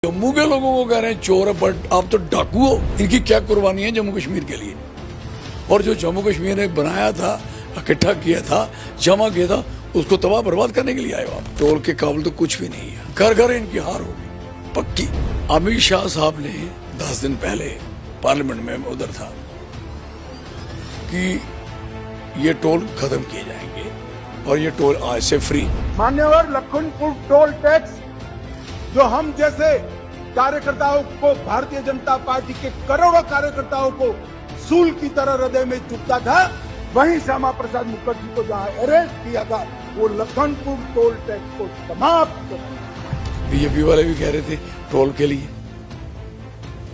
जम्मू के लोगों को कह रहे हैं चोर है, बट आप तो डाकू हो। इनकी क्या कुर्बानी है जम्मू कश्मीर के लिए? और जो जम्मू कश्मीर ने बनाया था, इकट्ठा किया था, जमा किया था, उसको तबाह बर्बाद करने के लिए आए हो आप। टोल के काबिल तो कुछ भी नहीं है। घर घर इनकी हार होगी पक्की। अमित शाह साहब ने 10 दिन पहले पार्लियामेंट में उधर था कि ये टोल खत्म किए जाएंगे और ये टोल आज से फ्री। मान्यवर, लखनपुर टोल टैक्स जो हम जैसे कार्यकर्ताओं को, भारतीय जनता पार्टी के करोड़ों कार्यकर्ताओं को सूल की तरह हृदय में चुभता था, वहीं श्यामा प्रसाद मुखर्जी को जहां अरेस्ट किया था, वो लखनपुर टोल टैक्स को समाप्त कर। बीजेपी वाले भी कह रहे थे टोल के लिए,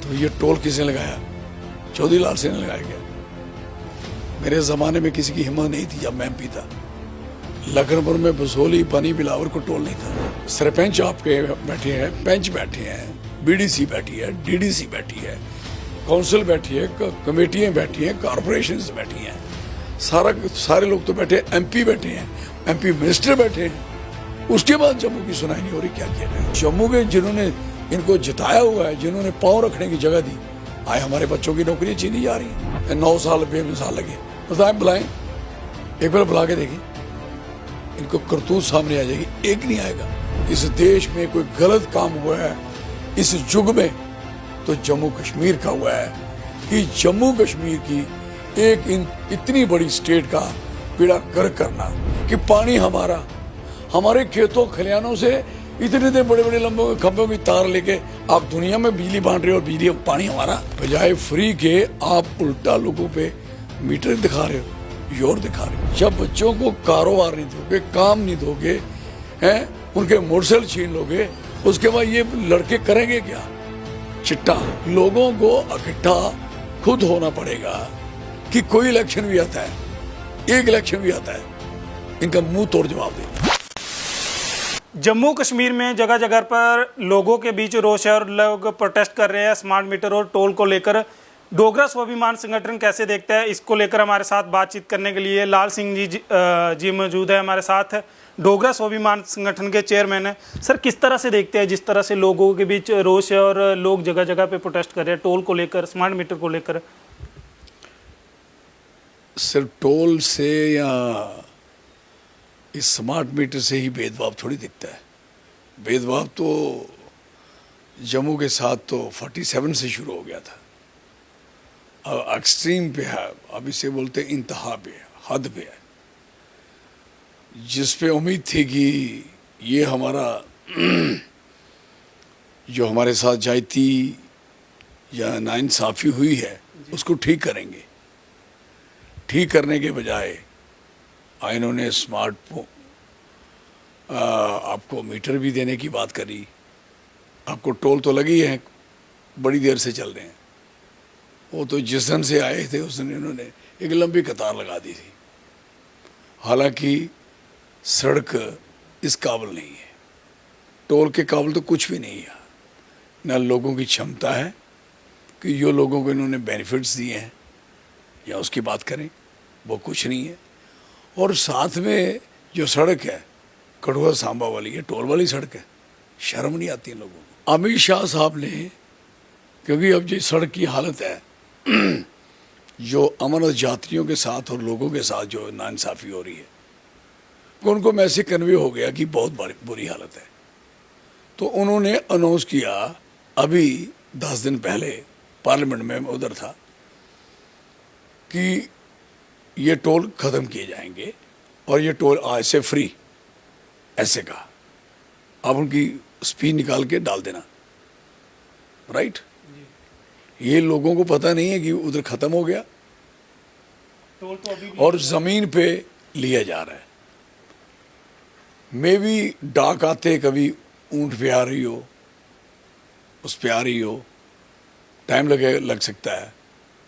तो ये टोल किसने लगाया? चौधरी लाल सिंह ने लगाया गया। मेरे जमाने में किसी की हिम्मत नहीं थी जब मैं एमपी था। लखनपुर में बसोली, बनी, बिलावर को टोल नहीं था। सरपंच आपके बैठे हैं, पंच बैठे हैं, बीडीसी बैठी है, डीडीसी बैठी है, काउंसिल बैठी है, कमेटियां बैठी हैं, कॉरपोरेशंस बैठी हैं, सारे लोग तो बैठे, एमपी बैठे हैं, एमपी मिनिस्टर बैठे हैं। उसके बाद जम्मू की सुनाई नहीं हो रही क्या किया गया। जम्मू के जिन्होंने इनको जिताया हुआ है, जिन्होंने पाँव रखने की जगह दी, आए हमारे बच्चों की नौकरियां छीनी जा रही हैं। 9 साल बेमिसाल लगे। बताएं, बुलाएं, एक बार बुला के देखिए, इनको करतूत सामने आ जाएगी। एक नहीं आएगा। इस देश में कोई गलत काम हुआ है इस युग में तो जम्मू कश्मीर का हुआ है कि जम्मू कश्मीर की एक इतनी बड़ी स्टेट का बेड़ा गर्क करना कि पानी हमारा, हमारे खेतों खलियानों से इतने बड़े बड़े लंबे खंभों की तार लेके आप दुनिया में बिजली बांट रहे हो और बिजली पानी हमारा। बजाय फ्री के आप उल्टा लोगों पे मीटर दिखा रहे हो, जोर दिखा रहे। जब बच्चों को कारोबार नहीं दोगे, काम नहीं दोगे, हैं, उनके मोटरसाइकिल छीन लोगे, उसके बाद ये लड़के करेंगे क्या? चिट्टा। लोगों को इकट्ठा खुद होना पड़ेगा कि कोई इलेक्शन भी आता है, एक इलेक्शन भी आता है, इनका मुंह तोड़ जवाब दे। जम्मू कश्मीर में जगह जगह पर लोगों के बीच रोष है और लोग प्रोटेस्ट कर रहे हैं स्मार्ट मीटर और टोल को लेकर। डोगरा स्वाभिमान संगठन कैसे देखता है, इसको लेकर हमारे साथ बातचीत करने के लिए लाल सिंह जी मौजूद है हमारे साथ। डोगरा स्वाभिमान संगठन के चेयरमैन है। सर, किस तरह से देखते हैं जिस तरह से लोगों के बीच रोष है और लोग जगह जगह पे प्रोटेस्ट कर रहे हैं टोल को लेकर, स्मार्ट मीटर को लेकर? सिर्फ टोल से या इस स्मार्ट मीटर से ही भेदभाव थोड़ी दिखता है। भेदभाव तो जम्मू के साथ तो 47 से शुरू हो गया था, एक्सट्रीम पे है, अब इसे बोलते इंतहा पे है, हद पे है, जिस पे उम्मीद थी कि ये हमारा जो हमारे साथ जायती या नाइंसाफ़ी हुई है उसको ठीक करेंगे। ठीक करने के बजाय इन्होंने आपको मीटर भी देने की बात करी। आपको टोल तो लगी है, बड़ी देर से चल रहे हैं। वो तो जिस दिन से आए थे उस दिन इन्होंने एक लंबी कतार लगा दी थी। हालांकि सड़क इस काबिल नहीं है, टोल के काबिल तो कुछ भी नहीं है। ना लोगों की क्षमता है कि जो लोगों को इन्होंने बेनिफिट्स दिए हैं या उसकी बात करें, वो कुछ नहीं है। और साथ में जो सड़क है कठुआ सांबा वाली है, टोल वाली सड़क है, शर्म नहीं आती इन लोगों को। अमित शाह साहब ने, क्योंकि अब जो सड़क की हालत है, जो अमरनाथ यात्रियों के साथ और लोगों के साथ जो नाइंसाफ़ी हो रही है, उनको मैसेज कन्वे हो गया कि बहुत बुरी हालत है। तो उन्होंने अनाउंस किया अभी 10 दिन पहले, पार्लियामेंट में उधर था, कि ये टोल ख़त्म किए जाएंगे और ये टोल आज से फ्री, ऐसे कहा। आप उनकी स्पीच निकाल के डाल देना, राइट? ये लोगों को पता नहीं है कि उधर ख़त्म हो गया टोल तो अभी भी और ज़मीन पे लिया जा रहा है। मे भी डाक आते कभी ऊंट पे आ रही हो, उस पे आ रही हो, टाइम लग सकता है।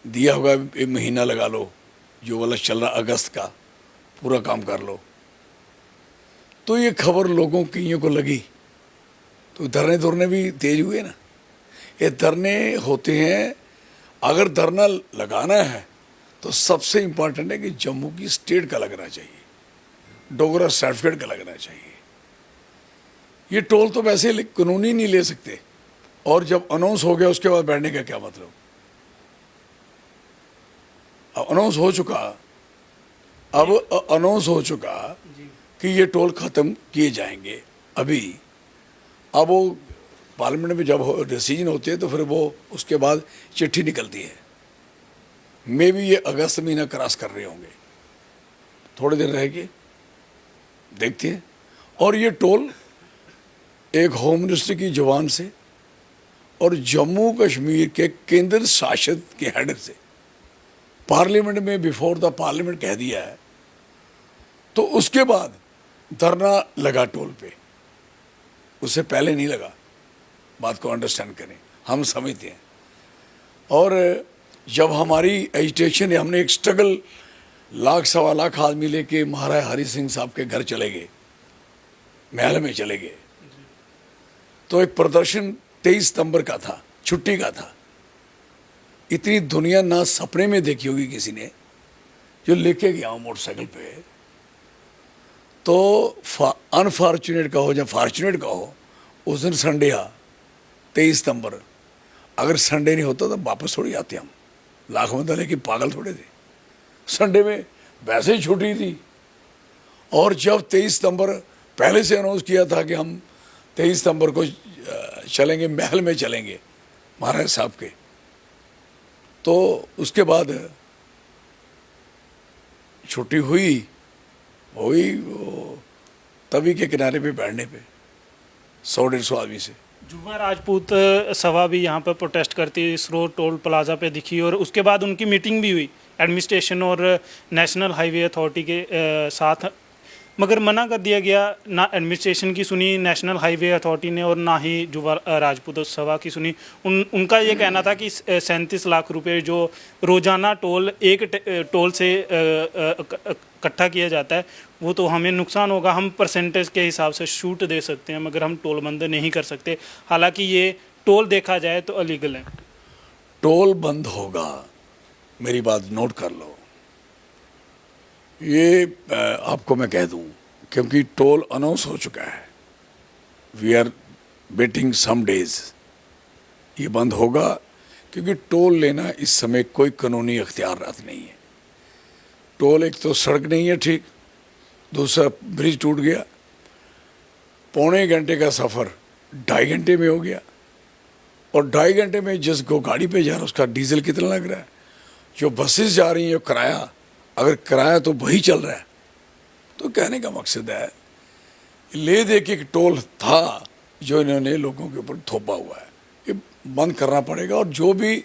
दिया होगा 1 महीना लगा लो, जो वाला चल रहा अगस्त का, पूरा काम कर लो। तो ये खबर लोगों की को लगी तो धरने भी तेज हुए ना। ये धरने होते हैं, अगर धरना लगाना है तो सबसे इम्पोर्टेंट है कि जम्मू की स्टेट का लगना चाहिए, डोगरा सर्टिफिकेट का लगना चाहिए। ये टोल तो वैसे कानूनी नहीं ले सकते, और जब अनाउंस हो गया उसके बाद बैठने का क्या मतलब? अब अनाउंस हो चुका, अब अनाउंस हो चुका कि ये टोल खत्म किए जाएंगे अभी। अब वो पार्लियामेंट में जब डिसीजन होते हैं तो फिर वो उसके बाद चिट्ठी निकलती है। मे भी ये अगस्त महीना क्रॉस कर रहे होंगे, थोड़े दिन रह गए, देखते हैं। और ये टोल एक होम मिनिस्टर की जुबान से और जम्मू कश्मीर के केंद्र शासित के हेडर से पार्लियामेंट में बिफोर द पार्लियामेंट कह दिया है, तो उसके बाद धरना लगा टोल पे, उससे पहले नहीं लगा। बात को अंडरस्टैंड करें, हम समझते हैं। और जब हमारी एजिटेशन है, हमने एक स्ट्रगल, लाख सवा लाख आदमी लेके महाराज हरि सिंह साहब के घर चले गए, महल में चले गए, तो एक प्रदर्शन 23 सितंबर का था, छुट्टी का था। इतनी दुनिया ना सपने में देखी होगी किसी ने, जो लेके गया हूं मोटरसाइकिल पे। तो अनफॉर्चुनेट कहो या फॉर्चुनेट कहो, उस दिन संडे आ 23 सितंबर, अगर संडे नहीं होता तो वापस थोड़ी आते हम, लाखों में लेकिन पागल थोड़े थे। संडे में वैसे ही छुट्टी थी। और जब 23 सितंबर पहले से अनाउंस किया था कि हम 23 सितंबर को चलेंगे, महल में चलेंगे महाराज साहब के, तो उसके बाद छुट्टी हुई वो तवी के किनारे पे बैठने पे 100-150 आदमी से। जुवा राजपूत सभा भी यहाँ पर प्रोटेस्ट करती इस रोड टोल प्लाजा पे दिखी, और उसके बाद उनकी मीटिंग भी हुई एडमिनिस्ट्रेशन और नेशनल हाईवे अथॉरिटी के साथ, मगर मना कर दिया गया। ना एडमिनिस्ट्रेशन की सुनी नेशनल हाईवे अथॉरिटी ने, और ना ही जुवा राजपूत सभा की सुनी। उनका ये कहना था कि 37 लाख रुपए जो रोज़ाना टोल एक टोल से इकट्ठा किया जाता है, वो तो हमें नुकसान होगा। हम परसेंटेज के हिसाब से छूट दे सकते हैं, मगर हम टोल बंद नहीं कर सकते। हालांकि ये टोल देखा जाए तो अलीगल है। टोल बंद होगा, मेरी बात नोट कर लो। ये आपको मैं कह दूं, क्योंकि टोल अनाउंस हो चुका है, we are waiting some days, ये बंद होगा। क्योंकि टोल लेना इस समय कोई कानूनी अख्तियार नहीं है। टोल, एक तो सड़क नहीं है ठीक, दूसरा ब्रिज टूट गया, पौने घंटे का सफ़र 2.5 घंटे में हो गया, और 2.5 घंटे में जिसको गाड़ी पे जा रहा है उसका डीजल कितना लग रहा है। जो बसेस जा रही हैं, किराया, अगर किराया तो वही चल रहा है। तो कहने का मकसद है, ले दे के एक टोल था जो इन्होंने लोगों के ऊपर थोपा हुआ है, ये बंद करना पड़ेगा। और जो भी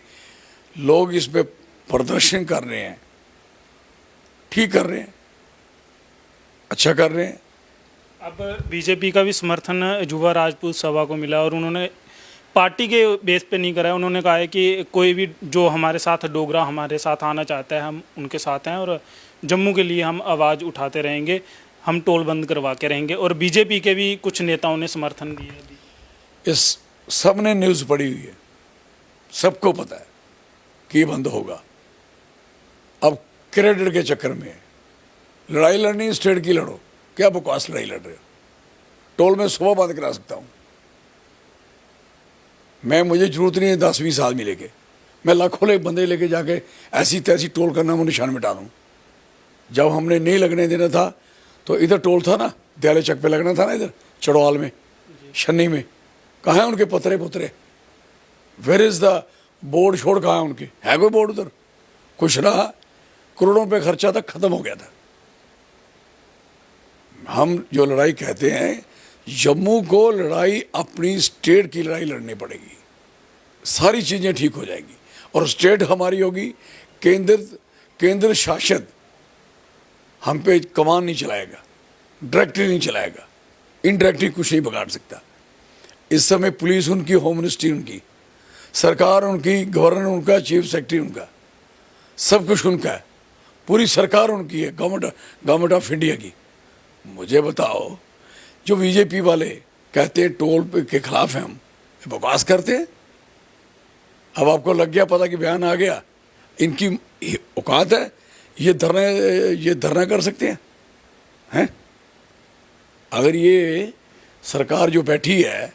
लोग इस पे प्रदर्शन कर रहे हैं, ठीक कर रहे हैं, अच्छा कर रहे हैं। अब बीजेपी का भी समर्थन जुवा राजपूत सभा को मिला, और उन्होंने पार्टी के बेस पे नहीं करा है। उन्होंने कहा है कि कोई भी जो हमारे साथ डोगरा हमारे साथ आना चाहता है, हम उनके साथ हैं, और जम्मू के लिए हम आवाज़ उठाते रहेंगे, हम टोल बंद करवा के रहेंगे। और बीजेपी के भी कुछ नेताओं ने समर्थन दिया है। इस सब ने न्यूज़ पढ़ी हुई है, सबको पता है कि ये बंद होगा। अब क्रेडिट के चक्कर में लड़ाई लड़नी, स्टेट की लड़ो, क्या बकवास लड़ाई लड़ रहे हो। टोल में सुबह बंद करा सकता हूँ मैं, मुझे जरूरत नहीं है 10-20 आदमी लेके, मैं लाखों ले बंदे लेके जाके ऐसी तैसी टोल का नामो निशान मिटा दूँ। जब हमने नहीं लगने देना था तो इधर टोल था ना, दयाले चक पे लगना था ना, इधर चढ़वाल में, छन्नी में, कहाँ है उनके पतरे पुतरे? वेयर इज द बोर्ड छोड़, कहाँ है उनके? है कोई बोर्ड उधर? कुछ रहा, करोड़ों पे खर्चा था, खत्म हो गया था। हम जो लड़ाई कहते हैं, जम्मू को लड़ाई अपनी स्टेट की लड़ाई लड़नी पड़ेगी, सारी चीज़ें ठीक हो जाएंगी। और स्टेट हमारी होगी, केंद्र शासित, हम पे कमान नहीं चलाएगा, डायरेक्टली नहीं चलाएगा, इनडायरेक्टली कुछ नहीं बिगाड़ सकता। इस समय पुलिस उनकी, होम मिनिस्ट्री उनकी, सरकार उनकी, गवर्नर उनका, चीफ सेक्रेटरी उनका, सब कुछ उनका है, पूरी सरकार उनकी है, गवर्नमेंट ऑफ इंडिया की। मुझे बताओ, जो बीजेपी वाले कहते हैं टोल पे के खिलाफ हैं, हम बकवास करते हैं। अब आपको लग गया पता कि बयान आ गया, इनकी औकात है, ये धरना कर सकते हैं? अगर ये सरकार जो बैठी है,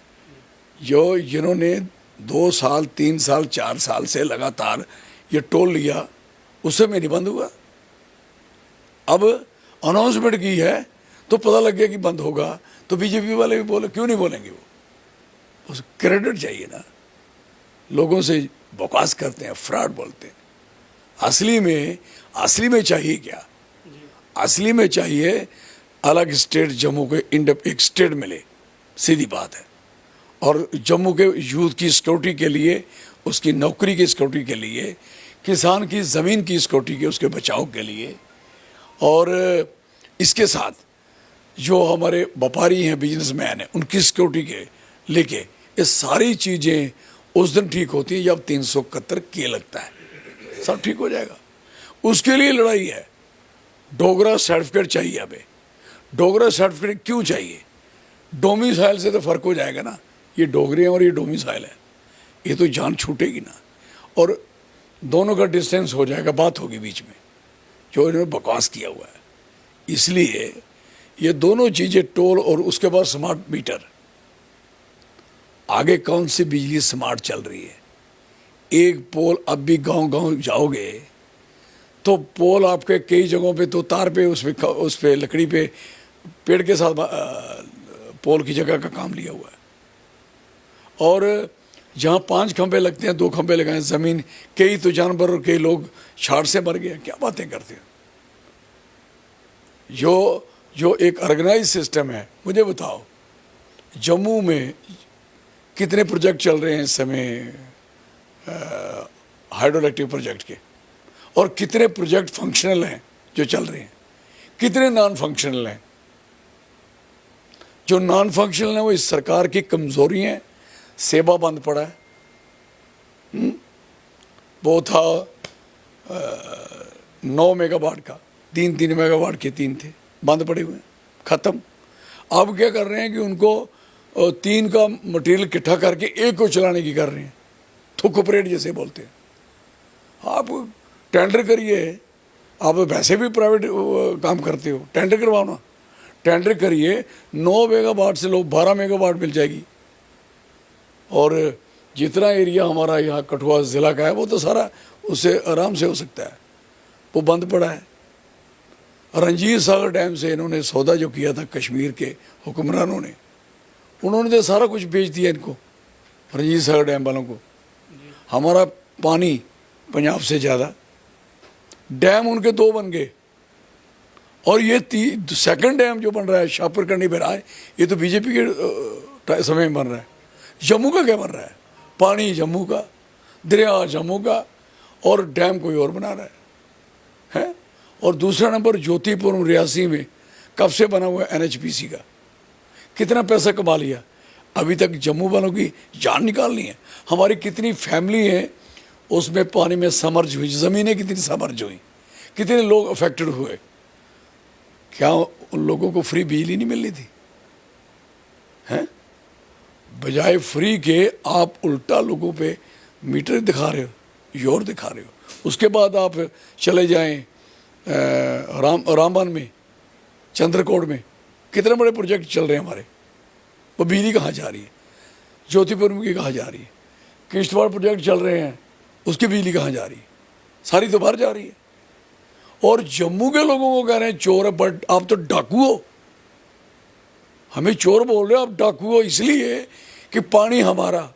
जो जिन्होंने 2 साल 3 साल 4 साल से लगातार ये टोल लिया, उससे में नहीं बंद हुआ। अब अनाउंसमेंट की है तो पता लग गया कि बंद होगा, तो बीजेपी वाले भी बोले, क्यों नहीं बोलेंगे वो? उस क्रेडिट चाहिए ना। लोगों से बकवास करते हैं, फ्रॉड बोलते हैं। असली में चाहिए क्या? असली में चाहिए अलग स्टेट, जम्मू के एक स्टेट मिले, सीधी बात है। और जम्मू के यूथ की सिक्योरिटी के लिए, उसकी नौकरी की सिक्योरिटी के लिए, किसान की ज़मीन की सिक्योरिटी के, उसके बचाव के लिए, और इसके साथ जो हमारे व्यापारी हैं, बिजनेसमैन हैं, उनकी सिक्योरिटी के लेके, ये सारी चीज़ें उस दिन ठीक होती हैं जब 371 के लगता है, सब ठीक हो जाएगा। उसके लिए लड़ाई है। डोगरा सर्टिफिकेट चाहिए। अबे डोगरा सर्टिफिकेट क्यों चाहिए? डोमिसाइल से तो फर्क हो जाएगा ना। ये डोगरे हैं और ये डोमिसाइल है, ये तो जान छूटेगी ना। और दोनों का डिस्टेंस हो जाएगा, बात होगी बीच में, जो इन्होंने बकवास किया हुआ है। इसलिए ये दोनों चीज़ें, टोल और उसके बाद स्मार्ट मीटर। आगे कौन सी बिजली स्मार्ट चल रही है? एक पोल, अब भी गांव-गांव जाओगे तो पोल आपके कई जगहों पे तो तार पे, उस पे लकड़ी पे, पेड़ के साथ पोल की जगह का काम लिया हुआ है। और जहाँ 5 खंभे लगते हैं 2 खंभे लगाए ज़मीन, कई तो जानवर और कई लोग छाड़ से मर गए। क्या बातें करते हैं? जो एक ऑर्गेनाइज सिस्टम है। मुझे बताओ, जम्मू में कितने प्रोजेक्ट चल रहे हैं इस समय हाइड्रो इलेक्ट्रिक प्रोजेक्ट के, और कितने प्रोजेक्ट फंक्शनल हैं जो चल रहे हैं, कितने नॉन फंक्शनल हैं? जो नॉन फंक्शनल है वो इस सरकार की कमजोरी है। सेवा बंद पड़ा है। वो था 9 मेगावाट का, 3 मेगावाट के 3 थे, बंद पड़े हुए हैं, ख़त्म। अब क्या कर रहे हैं कि उनको 3 का मटेरियल इकट्ठा करके 1 को चलाने की कर रहे हैं, थुक ऑपरेट जैसे बोलते हैं। आप टेंडर करिए, आप वैसे भी प्राइवेट काम करते हो, टेंडर करवाओ ना। टेंडर करिए, 9 मेगावाट से लोग 12 मेगावाट मिल जाएगी। और जितना एरिया हमारा यहाँ कठुआ ज़िला का है वो तो सारा उससे आराम से हो सकता है। वो बंद पड़ा है। रंजीत सागर डैम से इन्होंने सौदा जो किया था कश्मीर के हुक्मरानों ने, उन्होंने तो सारा कुछ बेच दिया इनको, रंजीत सागर डैम वालों को। हमारा पानी पंजाब से ज़्यादा, डैम उनके 2 बन गए। और ये सेकंड डैम जो बन रहा है शाहपुर करनी पे रहा है, ये तो बीजेपी के समय में बन रहा है। जम्मू का क्या बन रहा है? पानी जम्मू का, दरिया जम्मू का, और डैम कोई और बना रहा है? और दूसरा नंबर ज्योतिपुर रियासी में कब से बना हुआ है NHPC का, कितना पैसा कमा लिया। अभी तक जम्मू वालों की जान निकालनी है। हमारी कितनी फैमिली है उसमें पानी में समर्ज हुई, ज़मीनें कितनी समर्ज हुई, कितने लोग अफेक्टेड हुए। क्या उन लोगों को फ्री बिजली नहीं मिल रही थी? हैं? बजाय फ्री के आप उल्टा लोगों पे मीटर दिखा रहे हो, योर दिखा रहे हो। उसके बाद आप चले जाएं रामबन में, चंद्रकोट में, कितने बड़े प्रोजेक्ट चल रहे हैं हमारे। वो बिजली कहाँ जा रही है? ज्योतिपुर में कहाँ जा रही है? किश्तवाड़ प्रोजेक्ट चल रहे हैं, उसकी बिजली कहाँ जा रही है? सारी तो बाहर जा रही है। और जम्मू के लोगों को कह रहे हैं चोर है, बट आप तो डाकू हो। हमें चोर बोल रहे हो, आप डाकू हो इसलिए कि पानी हमारा,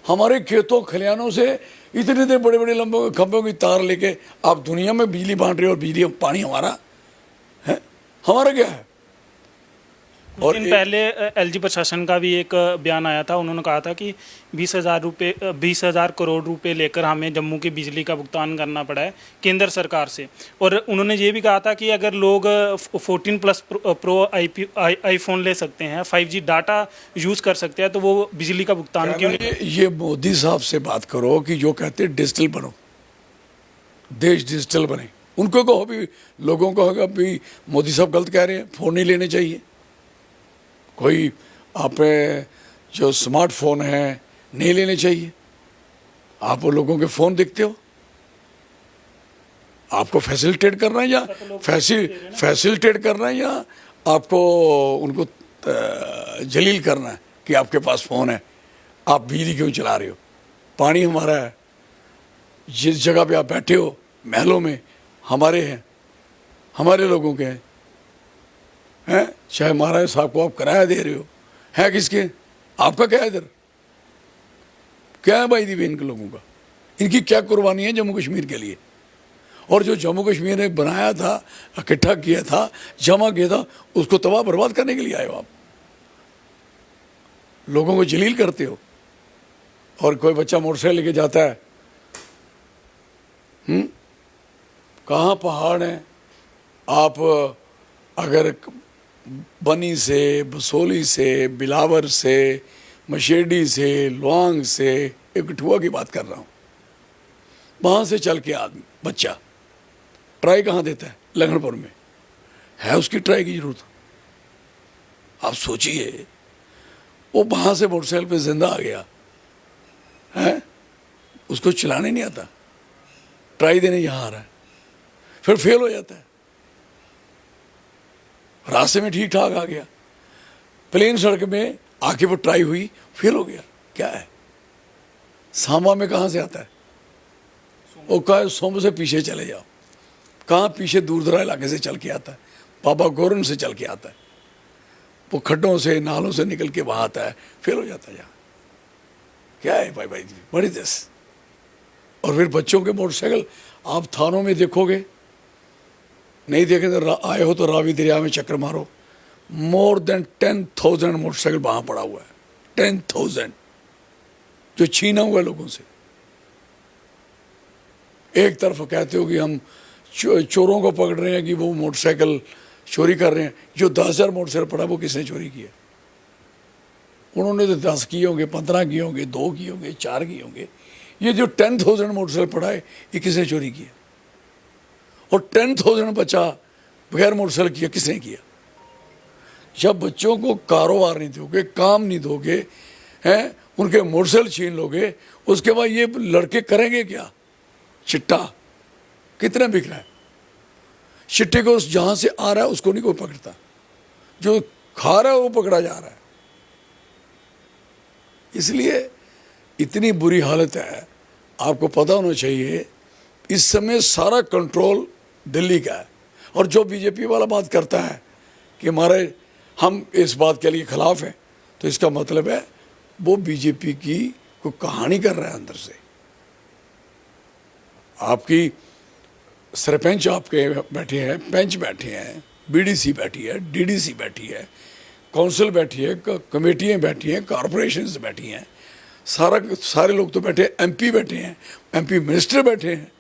हमारे खेतों खलियानों से इतने बड़े बड़े लंबे खंभों की तार लेके आप दुनिया में बिजली बांट रहे हो, और बिजली पानी हमारा है। हमारा क्या है? कुछ दिन पहले LG प्रशासन का भी एक बयान आया था। उन्होंने कहा था कि 20,000 करोड़ रुपए लेकर हमें जम्मू की बिजली का भुगतान करना पड़ा है केंद्र सरकार से। और उन्होंने ये भी कहा था कि अगर लोग 14+ प्रो आईफोन ले सकते हैं, 5G डाटा यूज़ कर सकते हैं, तो वो बिजली का भुगतान क्यों नहीं? ये मोदी साहब से बात करो कि जो कहते हैं डिजिटल बनो, देश डिजिटल बने। उनको कहो भी, लोगों को कहोगा भी मोदी साहब गलत कह रहे हैं, फ़ोन नहीं लेने चाहिए। कोई आप जो स्मार्टफोन है नहीं लेने चाहिए। आप लोगों के फ़ोन देखते हो, आपको फैसिलिटेट करना है या फैसिलिटेट करना है, या आपको उनको जलील करना है कि आपके पास फ़ोन है, आप बिजली क्यों चला रहे हो? पानी हमारा है, जिस जगह पे आप बैठे हो महलों में हमारे हैं, हमारे लोगों के हैं। चाहे महाराज साहब को आप किराया दे रहे हो, है किसके? आपका क्या है इधर? क्या है भाई दीदी इनके लोगों का? इनकी क्या कुर्बानी है जम्मू कश्मीर के लिए? और जो जम्मू कश्मीर ने बनाया था, इकट्ठा किया था, जमा किया था, उसको तबाह बर्बाद करने के लिए आए हो आप। लोगों को जलील करते हो। और कोई बच्चा मोटरसाइकिल लेके जाता है, कहाँ पहाड़ हैं? आप अगर बनी से, बसोली से, बिलावर से, मशेडी से, लुआंग से, एक कठुआ की बात कर रहा हूँ, वहाँ से चल के आदमी बच्चा ट्राई कहाँ देता है? लखनपुर में है उसकी ट्राई की जरूरत? आप सोचिए, वो वहाँ से मोटरसाइकिल पे जिंदा आ गया है, उसको चलाने नहीं आता, ट्राई देने यहाँ आ रहा है, फिर फेल हो जाता है। रास्ते में ठीक ठाक आ गया, प्लेन सड़क में आके वो ट्राई हुई, फेल हो गया। क्या है? सांबा में कहाँ से आता है? वो कहा सोम से पीछे चले जाओ। कहाँ पीछे? दूर दराज इलाके से चल के आता है, बाबा गोरन से चल के आता है, वो खड्डों से नालों से निकल के वहाँ आता है, फेल हो जाता है यहाँ। क्या है भाई भाई, व्हाट इज दिस? और फिर बच्चों के मोटरसाइकिल आप थानों में देखोगे, नहीं देखें तो आए हो तो रावी दरिया में चक्कर मारो, मोर देन 10,000 मोटरसाइकिल वहाँ पड़ा हुआ है, 10,000 जो छीना हुआ है लोगों से। एक तरफ कहते हो कि हम चोरों को पकड़ रहे हैं कि वो मोटरसाइकिल चोरी कर रहे हैं, जो 10,000 मोटरसाइकिल पड़ा वो किसने चोरी किया? उन्होंने तो 10 किए होंगे, 15 किए होंगे, 2 किए होंगे, 4 किए होंगे। ये जो 10,000 मोटरसाइकिल पड़ा है, ये किसने चोरी किया? और 10,000 बच्चा बगैर मोटरसाइकिल किया, किसने किया? जब बच्चों को कारोबार नहीं दोगे, काम नहीं दोगे, हैं, उनके मोटरसाइकिल छीन लोगे, उसके बाद ये लड़के करेंगे क्या? चिट्टा कितना बिक रहा है? चिट्टे को जहां से आ रहा है उसको नहीं कोई पकड़ता, जो खा रहा है वो पकड़ा जा रहा है। इसलिए इतनी बुरी हालत है, आपको पता होना चाहिए। इस समय सारा कंट्रोल दिल्ली का है। और जो बीजेपी वाला बात करता है कि हमारे हम इस बात के लिए खिलाफ हैं, तो इसका मतलब है वो बीजेपी की कोई कहानी कर रहा है अंदर से। आपकी सरपंच आपके बैठे हैं, पंच बैठे हैं, बीडीसी बैठी है, डीडीसी बैठी है, काउंसिल बैठी है, कमेटियाँ बैठी हैं, कॉरपोरेशंस बैठी हैं, सारे लोग तो बैठे, एमपी बैठे हैं, एमपी मिनिस्टर बैठे हैं।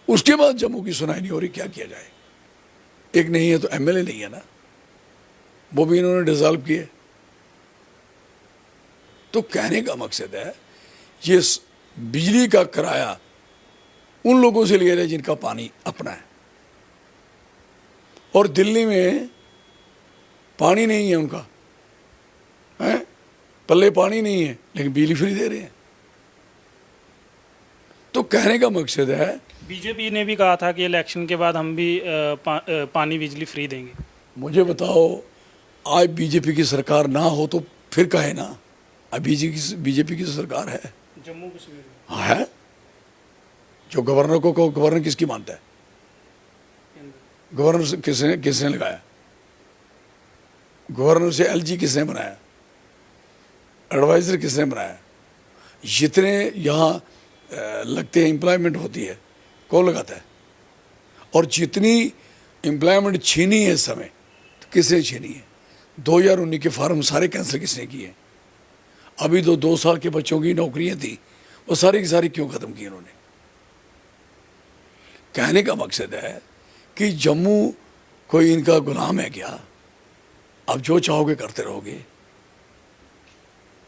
उसके बाद जम्मू की सुनाई नहीं हो रही, क्या किया जाए? एक नहीं है तो एमएलए नहीं है ना, वो भी इन्होंने डिसॉल्व किए। तो कहने का मकसद है, ये बिजली का किराया उन लोगों से ले रहे हैं जिनका पानी अपना है। और दिल्ली में पानी नहीं है उनका, है पल्ले पानी नहीं है, लेकिन बिजली फ्री दे रहे हैं। तो कहने का मकसद है, बीजेपी ने भी कहा था कि इलेक्शन के बाद हम भी पानी बिजली फ्री देंगे। मुझे मुझे बताओ, आज बीजेपी की सरकार ना हो तो फिर कहे ना, अब बीजेपी की सरकार है जम्मू कश्मीर में। हाँ है। जो गवर्नर को गवर्नर किसकी मानता है? गवर्नर से किसने लगाया? गवर्नर से एलजी किसने बनाया? एडवाइजर किसने बनाया? जितने यहाँ लगते हैं एम्प्लॉयमेंट होती है, कौन लगाता है? और जितनी एम्प्लॉयमेंट छीनी है इस समय, तो किसने छीनी है? 2019 के फार्म सारे कैंसिल किसने किए? अभी 2 साल के बच्चों की नौकरियां थी, वो सारी की सारी क्यों खत्म की उन्होंने? कहने का मकसद है कि जम्मू कोई इनका गुलाम है क्या? अब जो चाहोगे करते रहोगे।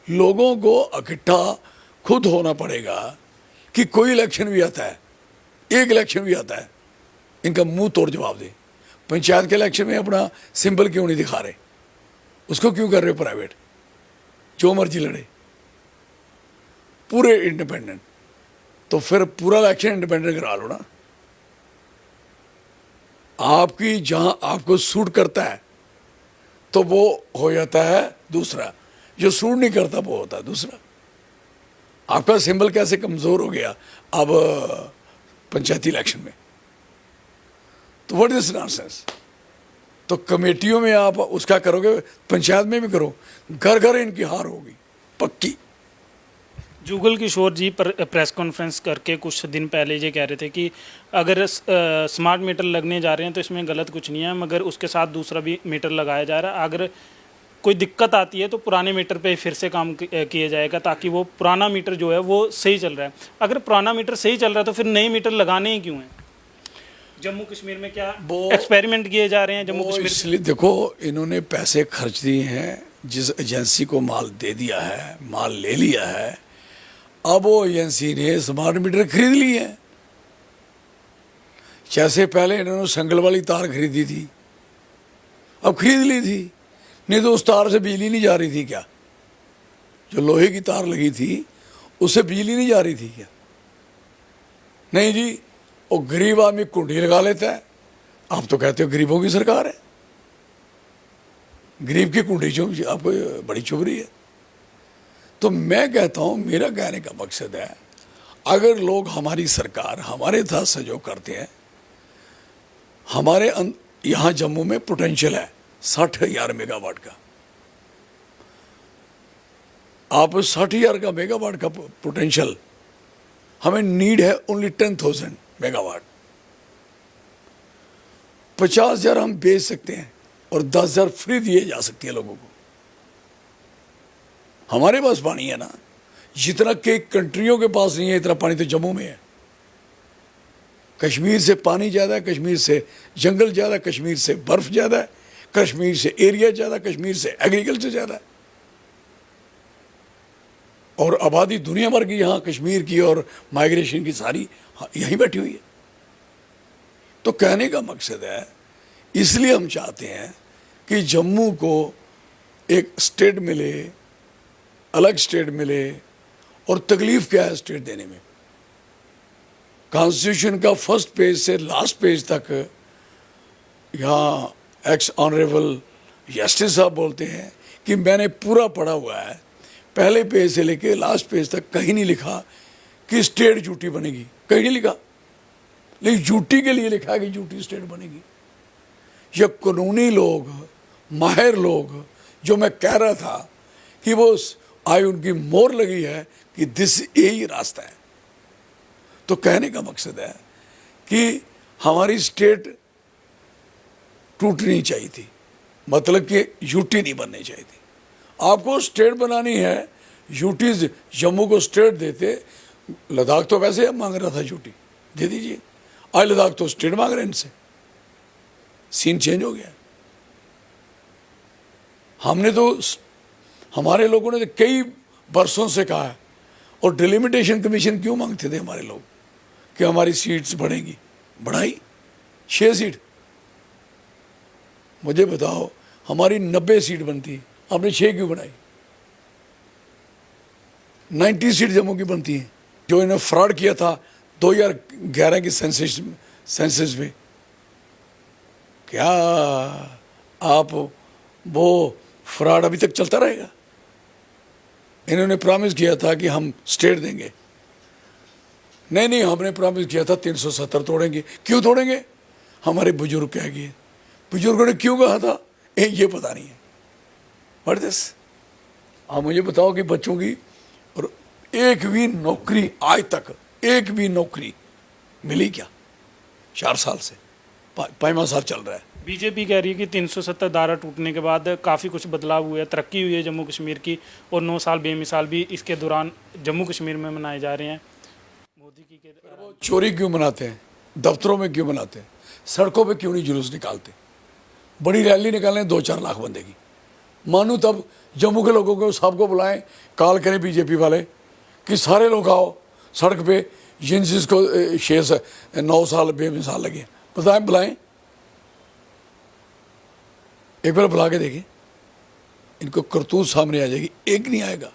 लोगों को इकट्ठा खुद होना पड़ेगा कि कोई इलेक्शन भी आता है, एक इलेक्शन भी आता है, इनका मुंह तोड़ जवाब दे। पंचायत के इलेक्शन में अपना सिंबल क्यों नहीं दिखा रहे? उसको क्यों कर रहे हो प्राइवेट? जो मर्जी लड़े, पूरे इंडिपेंडेंट। तो फिर पूरा इलेक्शन इंडिपेंडेंट करा लो ना। आपकी जहां आपको सूट करता है तो वो हो जाता है दूसरा, जो सूट नहीं करता वो होता है दूसरा। आपका सिंबल कैसे कमजोर हो गया अब पंचायती इलेक्शन में? तो व्हाट इज नॉनसेंस? तो कमेटियों में आप उसका करोगे, पंचायत में भी करो, घर घर इनकी हार होगी पक्की। जुगल किशोर जी प्रेस कॉन्फ्रेंस करके कुछ दिन पहले ये कह रहे थे कि अगर स्मार्ट मीटर लगने जा रहे हैं तो इसमें गलत कुछ नहीं है, मगर उसके साथ दूसरा भी मीटर लगाया जा रहा है। अगर कोई दिक्कत आती है तो पुराने मीटर पे फिर से काम किया जाएगा, ताकि वो पुराना मीटर जो है वो सही चल रहा है। अगर पुराना मीटर सही चल रहा है तो फिर नए मीटर लगाने ही क्यों हैं? जम्मू कश्मीर में क्या एक्सपेरिमेंट किए जा रहे हैं जम्मू कश्मीर? इसलिए देखो, इन्होंने पैसे खर्च दिए हैं, जिस एजेंसी को माल दे दिया है, माल ले लिया है, अब वो एजेंसी ने स्मार्ट मीटर खरीद लिए हैं। जैसे पहले इन्होंने संगल वाली तार खरीदी थी, अब खरीद ली थी, नहीं तो उस तार से बिजली नहीं जा रही थी क्या? जो लोहे की तार लगी थी उससे बिजली नहीं जा रही थी क्या? नहीं जी, वो गरीब आदमी कुंडी लगा लेता है। आप तो कहते हो गरीबों की सरकार है, गरीब की कुंडी चुभ आपको बड़ी चुभ रही है। तो मैं कहता हूं, मेरा कहने का मकसद है, अगर लोग हमारी सरकार हमारे साथ सहयोग करते हैं, हमारे यहां जम्मू में पोटेंशियल है 60,000 मेगावाट का। आप 60,000 का मेगावाट का पोटेंशियल, हमें नीड है ओनली 10,000 मेगावाट। 50,000 हम बेच सकते हैं और 10,000 फ्री दिए जा सकती है लोगों को। हमारे पास पानी है ना, जितना कई कंट्रियों के पास नहीं है इतना पानी तो जम्मू में है। कश्मीर से पानी ज़्यादा है, कश्मीर से जंगल ज़्यादा है, कश्मीर से बर्फ ज़्यादा है, कश्मीर से एरिया ज़्यादा, कश्मीर से एग्रीकल्चर ज़्यादा है। और आबादी दुनिया भर की यहाँ कश्मीर की और माइग्रेशन की सारी यहीं बैठी हुई है। तो कहने का मकसद है, इसलिए हम चाहते हैं कि जम्मू को एक स्टेट मिले, अलग स्टेट मिले। और तकलीफ क्या है स्टेट देने में? कॉन्स्टिट्यूशन का फर्स्ट पेज से लास्ट पेज तक यहाँ एक्स ऑनरेबल जस्टिस साहब बोलते हैं कि मैंने पूरा पढ़ा हुआ है, पहले पेज से लेके लास्ट पेज तक कहीं नहीं लिखा कि स्टेट यूटी बनेगी, कहीं नहीं लिखा। लेकिन यूटी के लिए लिखा है कि यूटी स्टेट बनेगी। ये कानूनी लोग, माहिर लोग, जो मैं कह रहा था कि वो आई उनकी मोहर लगी है कि दिस यही रास्ता है। तो कहने का मकसद है कि हमारी स्टेट टूटनी चाहिए थी, मतलब कि यूटी नहीं बननी चाहिए थी। आपको स्टेट बनानी है, यूटी जम्मू को स्टेट देते, लद्दाख तो वैसे मांग रहा था यूटी, दे दीजिए। आज लद्दाख तो स्टेट मांग रहे हैं इनसे, सीन चेंज हो गया। हमने तो, हमारे लोगों ने तो कई बरसों से कहा है, और डिलिमिटेशन कमीशन क्यों मांगते थे हमारे लोग कि हमारी सीट्स बढ़ेंगी? बढ़ाई 6 सीट। मुझे बताओ, हमारी 90 सीट बनती, आपने 6 क्यों बनाई? 90 सीट जम्मू की बनती है। जो इन्होंने फ्रॉड किया था 2011 की सेंसस में, क्या आप वो फ्रॉड अभी तक चलता रहेगा? इन्होंने प्रॉमिस किया था कि हम स्टेट देंगे, नहीं, हमने प्रॉमिस किया था 370 तोड़ेंगे। क्यों तोड़ेंगे? हमारे बुजुर्ग कह गए। बुजुर्गों ने क्यों कहा था ये पता नहीं है। What this? आप मुझे बताओ कि बच्चों की और एक भी नौकरी आज तक, एक भी नौकरी मिली क्या? 4 साल से 5वां साल चल रहा है। बीजेपी कह रही है कि 370 धारा टूटने के बाद काफ़ी कुछ बदलाव हुए, तरक्की हुई है जम्मू कश्मीर की, और 9 साल बेमिसाल भी इसके दौरान जम्मू कश्मीर में मनाए जा रहे हैं। मोदी की वो चोरी क्यों मनाते हैं? दफ्तरों में क्यों मनाते हैं? सड़कों पे क्यों नहीं जुलूस निकालते? बड़ी रैली निकालें 2-4 लाख बंदे की, मानू तब जम्मू के लोगों को सबको बुलाएं, कॉल करें बीजेपी वाले कि सारे लोग आओ सड़क पे, जिनको 9 साल बेमिसाल लगे, बताएं, बुलाएं, एक बार बुला के देखें, इनको करतूत सामने आ जाएगी। एक नहीं आएगा।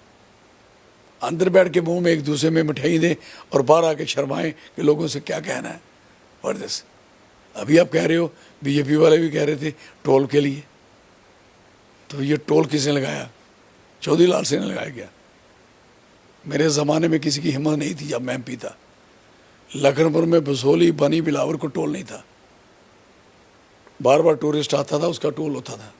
अंदर बैठ के मुंह में एक दूसरे में मिठाई दें और बाहर आके शर्माएं कि लोगों से क्या कहना है। What this? अभी आप कह रहे हो, बीजेपी वाले भी कह रहे थे टोल के लिए, तो ये टोल किसने लगाया? चौधरी लाल सिंह ने लगाया क्या? मेरे ज़माने में किसी की हिम्मत नहीं थी जब मैं एमपी था। लखनपुर में बसोली बनी बिलावर को टोल नहीं था, बार बार टूरिस्ट आता था, उसका टोल होता था।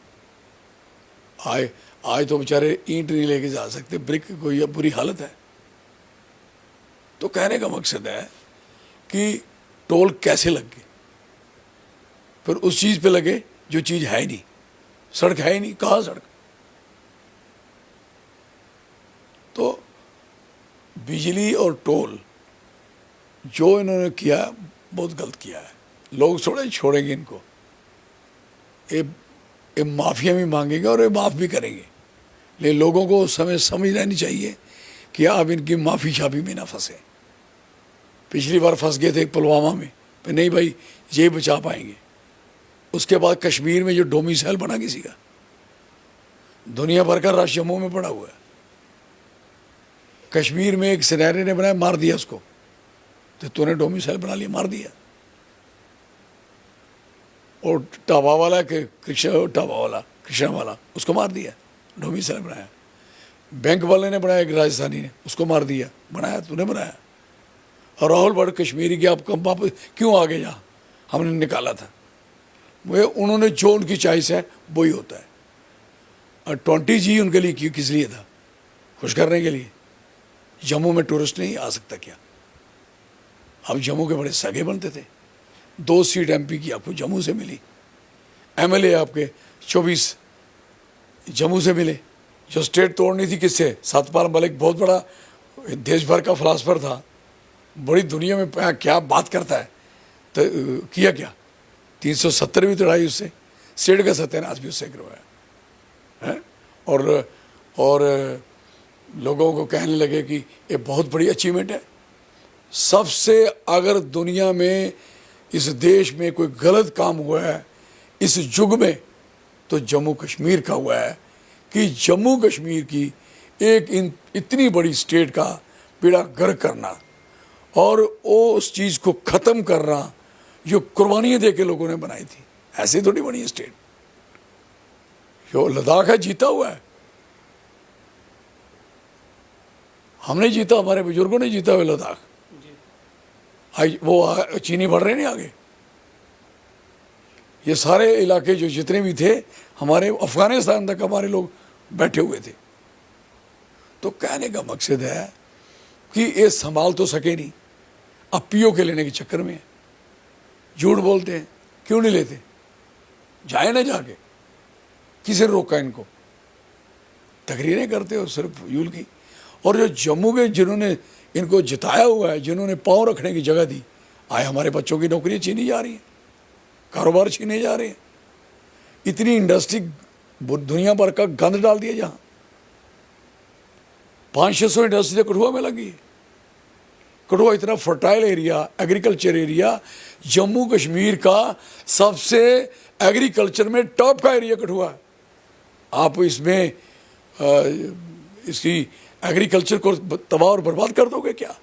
आज तो बेचारे ईंट नहीं लेके जा सकते, ब्रिक कोई अब बुरी हालत है। तो कहने का मकसद है कि टोल कैसे लग गए, फिर उस चीज़ पे लगे जो चीज़ है ही नहीं। सड़क है ही नहीं, कहाँ सड़क? तो बिजली और टोल जो इन्होंने किया बहुत गलत किया है। लोग थोड़े छोड़ेंगे इनको, ये माफिया भी मांगेंगे और ये माफ़ भी करेंगे, लेकिन लोगों को उस समय समझ लेनी चाहिए कि आप इनकी माफ़ी शाफी में ना फंसे। पिछली बार फंस गए थे पुलवामा में, पर नहीं भाई ये बचा पाएंगे। उसके बाद कश्मीर में जो डोमिसाइल बना किसी का, दुनिया भर का रश जम्मू में पड़ा हुआ है। कश्मीर में एक सिनेरियो ने बनाया, मार दिया उसको, तो तूने डोमिसाइल बना लिया, मार दिया। और टाबा वाला के कृष्णा वाला उसको मार दिया, डोमिसाइल बनाया। बैंक वाले ने बनाया, एक राजस्थानी ने, उसको मार दिया। बनाया तूने बनाया। और राहुल भट्ट कश्मीरी की आप कम वापस क्यों आगे जा, हमने निकाला था। वो उन्होंने जो उनकी चॉइस है वही होता है। और 20G उनके लिए क्यों, किस लिए था? खुश करने के लिए। जम्मू में टूरिस्ट नहीं आ सकता क्या? अब जम्मू के बड़े सगे बनते थे। 2 सीट एमपी की आपको जम्मू से मिली, एमएलए आपके 24 जम्मू से मिले। जो स्टेट तोड़नी थी किससे? सतपाल मलिक बहुत बड़ा देश भर का फिलासफर था, बड़ी दुनिया में क्या बात करता है, तो किया क्या? 370 भी तोड़ाई उससे, स्टेट का सत्यानाश भी उससे करवाया है। और लोगों को कहने लगे कि ये बहुत बड़ी अचीवमेंट है। सबसे अगर दुनिया में इस देश में कोई गलत काम हुआ है इस युग में, तो जम्मू कश्मीर का हुआ है कि जम्मू कश्मीर की एक इतनी बड़ी स्टेट का बेड़ा गर्क करना और वो उस चीज़ को ख़त्म करना जो कुर्बानियाँ दे के लोगों ने बनाई थी। ऐसे थोड़ी बनी स्टेट। जो लद्दाख है जीता हुआ है, हमने जीता, हमारे बुजुर्गों ने जीता हुआ लद्दाख। आज वो चीनी बढ़ रहे नहीं आगे। ये सारे इलाके जो जितने भी थे हमारे, अफगानिस्तान तक हमारे लोग बैठे हुए थे। तो कहने का मकसद है कि ये संभाल तो सके नहीं, अब पीओ के लेने के चक्कर में झूठ बोलते हैं। क्यों नहीं लेते? जाए ना जाके, किसी ने रोका इनको? तकरीरें करते हो सिर्फ यूल की। और जो जम्मू के जिन्होंने इनको जिताया हुआ है, जिन्होंने पाँव रखने की जगह दी, आए हमारे बच्चों की नौकरियां छीनी जा रही हैं, कारोबार छीने जा रहे हैं। इतनी इंडस्ट्री दुनिया भर का गंद डाल दिया, जहाँ 500-600 इंडस्ट्री कठुआ में लगी है। कठुआ इतना fertile area, agriculture area, Jammu Kashmir का सबसे एग्रीकल्चर में टॉप का एरिया कठुआ है। आप इसमें इसकी एग्रीकल्चर को तबाह और बर्बाद कर दोगे क्या?